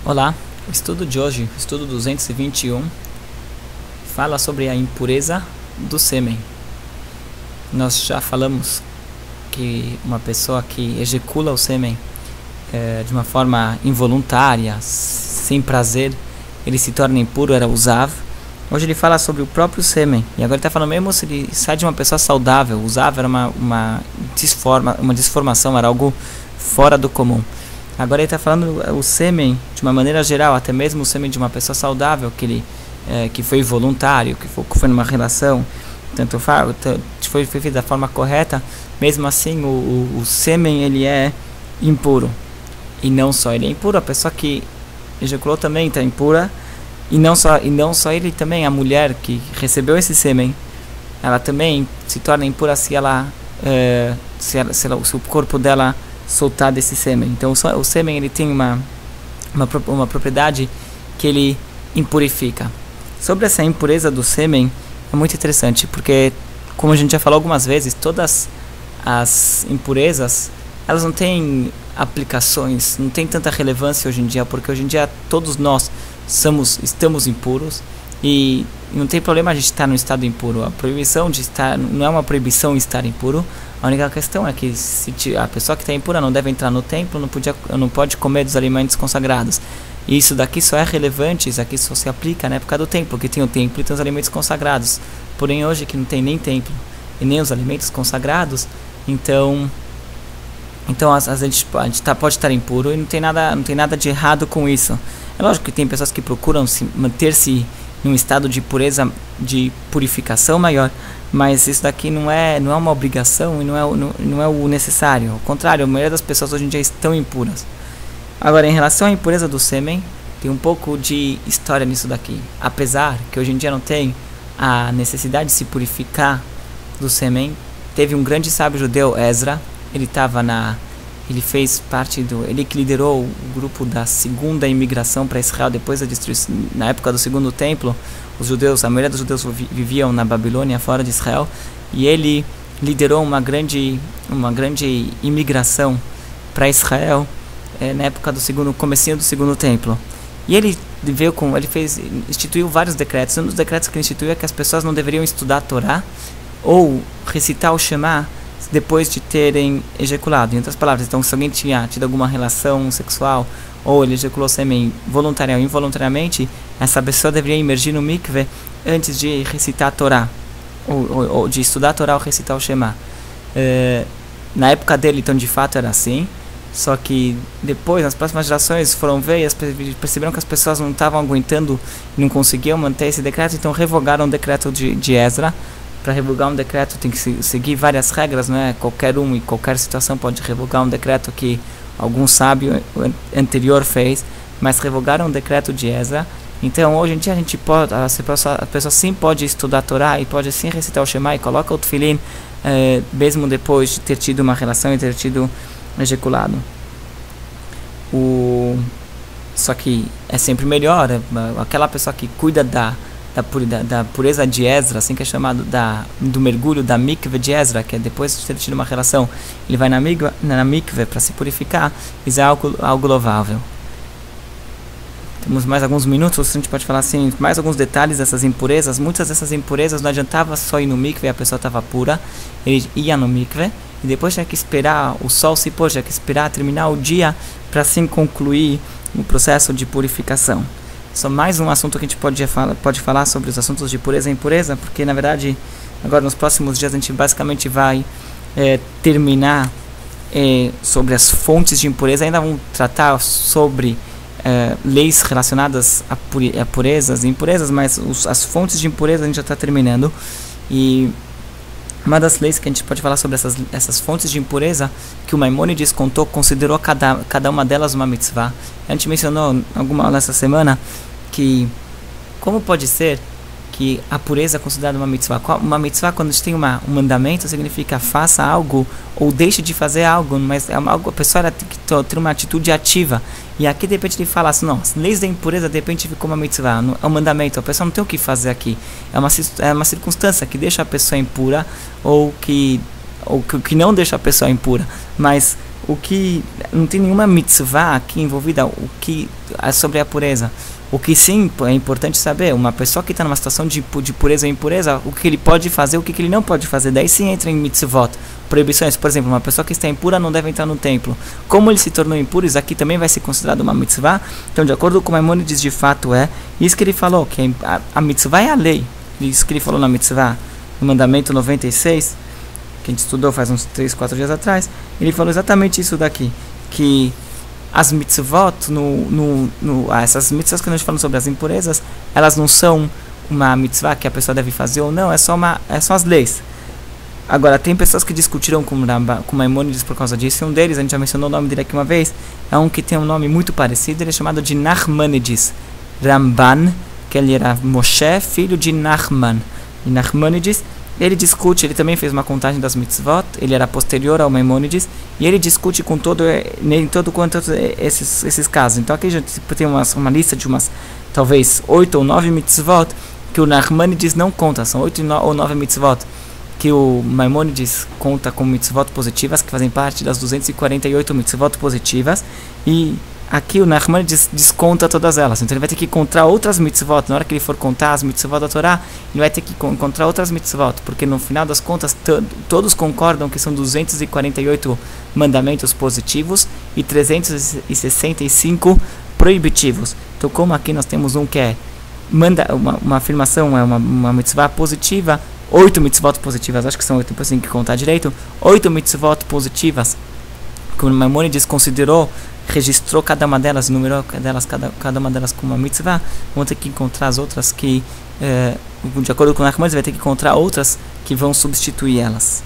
Olá, o estudo de hoje, o estudo 221, fala sobre a impureza do sêmen. Nós já falamos que uma pessoa que ejacula o sêmen de uma forma involuntária, sem prazer, ele se torna impuro, era o zav. Hoje ele fala sobre o próprio sêmen, e agora ele está falando mesmo se ele sai de uma pessoa saudável. O zav era uma desformação, era algo fora do comum. Agora ele está falando o sêmen de uma maneira geral, até mesmo o sêmen de uma pessoa saudável, que foi voluntário, que foi numa relação, foi feito da forma correta. Mesmo assim o sêmen ele é impuro. E não só ele é impuro, a pessoa que ejaculou também está impura. E não só ele, também a mulher que recebeu esse sêmen, ela também se torna impura se o corpo dela soltar desse sêmen. Então o sêmen ele tem uma propriedade que ele impurifica. Sobre essa impureza do sêmen é muito interessante, porque como a gente já falou algumas vezes, todas as impurezas elas não têm aplicações, não tem tanta relevância hoje em dia, porque hoje em dia todos nós estamos impuros e não tem problema a gente estar no estado impuro. A proibição de estar não é uma proibição estar impuro. A única questão é que a pessoa que está impura não deve entrar no templo, não pode comer dos alimentos consagrados. E isso daqui só é relevante, isso aqui só se aplica na época do templo, porque tem o templo e tem os alimentos consagrados. Porém hoje que não tem nem templo e nem os alimentos consagrados, então a gente pode estar impuro e não tem nada de errado com isso. É lógico que tem pessoas que procuram manter-se em um estado de pureza, de purificação maior, mas isso daqui não é uma obrigação e não é o necessário. Ao contrário, a maioria das pessoas hoje em dia estão impuras. Agora, em relação à impureza do sêmen, tem um pouco de história nisso daqui. Apesar que hoje em dia não tem a necessidade de se purificar do sêmen, teve um grande sábio judeu, Ezra. Ele fez parte ele que liderou o grupo da segunda imigração para Israel depois da destruição. Na época do segundo templo, a maioria dos judeus viviam na Babilônia, fora de Israel, e ele liderou uma grande imigração para Israel na época comecinho do segundo templo. E ele instituiu vários decretos. Um dos decretos que ele instituiu é que as pessoas não deveriam estudar a Torá ou recitar o Shema depois de terem ejaculado. Em outras palavras, então, se alguém tinha tido alguma relação sexual ou ele ejaculou sêmen voluntária ou involuntariamente, essa pessoa deveria imergir no mikve antes de recitar a Torá ou de estudar a Torá ou recitar o Shema. Na época dele, então, de fato era assim. Só que depois, nas próximas gerações, foram ver e perceberam que as pessoas não estavam aguentando, não conseguiam manter esse decreto, então revogaram o decreto de Ezra. Para revogar um decreto tem que seguir várias regras, não é? Qualquer um e qualquer situação pode revogar um decreto que algum sábio anterior fez, mas revogaram o decreto de Ezra. Então hoje em dia a pessoa sim pode estudar a Torá e pode sim recitar o Shema e coloca o Tefilin mesmo depois de ter tido uma relação e ter tido ejaculado. Só que é sempre melhor, aquela pessoa que cuida da pureza de Ezra, assim que é chamado do mergulho da mikve de Ezra, que é depois de ter tido uma relação, ele vai na mikve para se purificar. Isso é algo louvável. Temos mais alguns minutos, a gente pode falar assim, mais alguns detalhes dessas impurezas. Muitas dessas impurezas não adiantava só ir no mikve e a pessoa estava pura, ele ia no mikve e depois tinha que esperar o sol se pôr, tinha que esperar terminar o dia para assim concluir o processo de purificação. Só mais um assunto que a gente pode falar sobre os assuntos de pureza e impureza, porque na verdade agora nos próximos dias a gente basicamente vai terminar sobre as fontes de impureza. Ainda vamos tratar sobre leis relacionadas a purezas e impurezas, mas as fontes de impureza a gente já está terminando. E uma das leis que a gente pode falar sobre essas fontes de impureza, que o Maimônides considerou cada uma delas uma mitzvah. A gente mencionou alguma aula essa semana que como pode ser que a pureza é considerada uma mitzvah. Uma mitzvah, quando a gente tem um mandamento, significa faça algo ou deixe de fazer algo, mas a pessoa tem que ter uma atitude ativa. E aqui de repente ele fala assim, não, as leis da impureza de repente ficou uma mitzvah, é um mandamento, a pessoa não tem o que fazer aqui. É uma circunstância que deixa a pessoa impura ou que não deixa a pessoa impura. Mas o que não tem nenhuma mitzvah aqui envolvida, o que é sobre a pureza. O que sim é importante saber, uma pessoa que está numa situação de pureza ou impureza, o que ele pode fazer, o que ele não pode fazer. Daí sim entra em mitzvot, proibições. Por exemplo, uma pessoa que está impura não deve entrar no templo. Como ele se tornou impuro, isso aqui também vai ser considerado uma mitzvah. Então, de acordo com Maimônides, de fato é isso que ele falou, que a mitzvah é a lei. Isso que ele falou na mitzvah, no mandamento 96, que a gente estudou faz uns 3, 4 dias atrás. Ele falou exatamente isso daqui, que as mitzvot, essas mitzvahs que nós falamos sobre as impurezas, elas não são uma mitzvah que a pessoa deve fazer ou não, são as leis. Agora, tem pessoas que discutiram com Maimônides por causa disso, e um deles, a gente já mencionou o nome dele aqui uma vez, é um que tem um nome muito parecido, ele é chamado de Nachmanides Ramban, que ele era Moshe, filho de Nachman. E Nachmanides, ele discute, ele também fez uma contagem das mitzvot, ele era posterior ao Maimônides, e ele discute com todo quanto esses casos. Então aqui a gente tem uma lista de umas, talvez, 8 ou 9 mitzvot, que o Nachmanides não conta, são 8 ou 9 mitzvot, que o Maimônides conta como mitzvot positivas, que fazem parte das 248 mitzvot positivas, e aqui o Nachmanides desconta todas elas. Então ele vai ter que encontrar outras mitzvot. Na hora que ele for contar as mitzvot da Torá, ele vai ter que encontrar outras mitzvot, porque no final das contas todos concordam que são 248 mandamentos positivos e 365 proibitivos. Então, como aqui nós temos um que é uma afirmação, é uma mitzvah positiva, 8 mitzvot positivas, acho que são 8, depois tem que contar direito, 8 mitzvot positivas que o Maimônides considerou, registrou cada uma delas, numerou cada uma delas como uma mitzvah. Vamos ter que encontrar as outras que, de acordo com o Nachmanides, vai ter que encontrar outras que vão substituir elas.